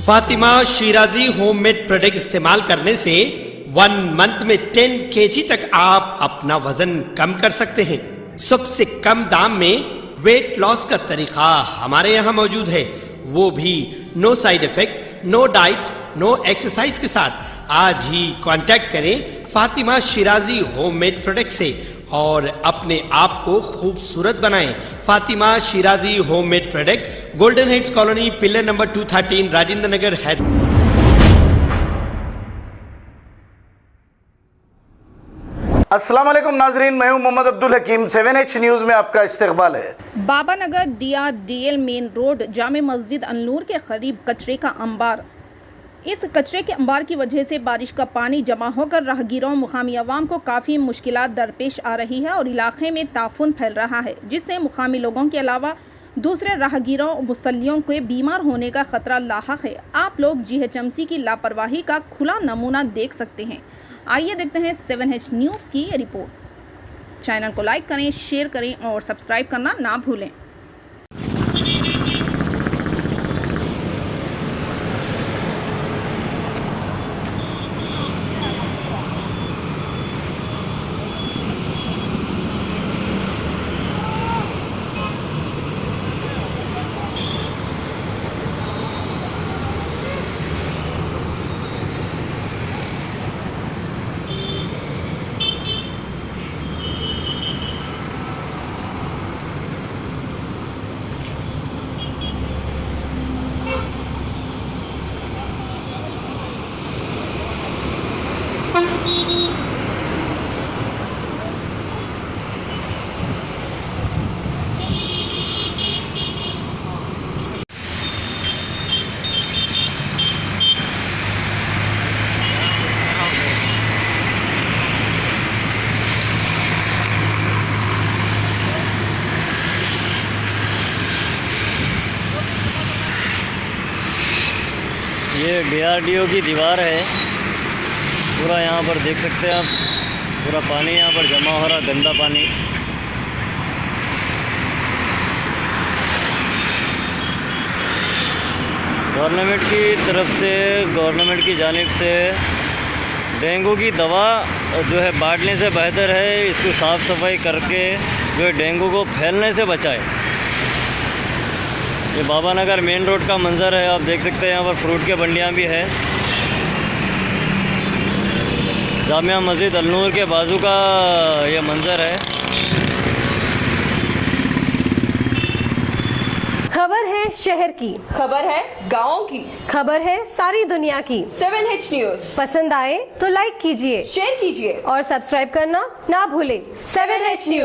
Fatima Shirazi homemade product इस्तेमाल करने से 1 मंथ में 10 kg तक आप अपना वजन कम कर सकते हैं। सबसे कम दाम में वेट लॉस का तरीका हमारे यहाँ मौजूद है, वो भी no side effect, no diet, no exercise के साथ। आज ही कांटेक्ट करें फातिमा शिराजी होममेड प्रोडक्ट से और अपने आप को खूबसूरत बनाएं। Fatima Shirazi homemade product, golden heads colony, pillar number 213, Rajendra Nagar, Hyderabad. अस्सलाम वालेकुम नाजरीन, मैं हूं मोहम्मद अब्दुल हकीम। 7H न्यूज़ में आपका इस्तकबाल है। Baba Nagar DRDL main road जामे मस्जिद अनूर के करीब कचरे का अंबार। इस कचरे के अंबार की वजह से बारिश का पानी जमा होकर राहगीरों मुकामी अवाम को काफ़ी मुश्किलात दरपेश आ रही है और इलाके में ताफुन फैल रहा है, जिससे मुकामी लोगों के अलावा दूसरे राहगीरों और मुसल्लियों के बीमार होने का ख़तरा लाहक है। आप लोग GHMC की लापरवाही का खुला नमूना देख सकते हैं। आइए देखते हैं 7H न्यूज़ की ये रिपोर्ट। चैनल को लाइक करें, शेयर करें और सब्सक्राइब करना ना भूलें। ये DRDO की दीवार है। पूरा यहाँ पर देख सकते हैं आप, पूरा पानी यहाँ पर जमा हो रहा, गंदा पानी। गवर्नमेंट की तरफ से, गवर्नमेंट की जानिब से डेंगू की दवा जो है बांटने से बेहतर है इसको साफ़ सफाई करके जो है डेंगू को फैलने से बचाए। ये बाबा नगर मेन रोड का मंज़र है, आप देख सकते हैं। यहाँ पर फ्रूट के बंडियाँ भी है। जामिया मस्जिद अनूर के बाजू का ये मंज़र है। खबर है शहर की, खबर है गाँव की, खबर है सारी दुनिया की। 7H न्यूज़ पसंद आए तो लाइक कीजिए, शेयर कीजिए और सब्सक्राइब करना ना भूलें। 7H news.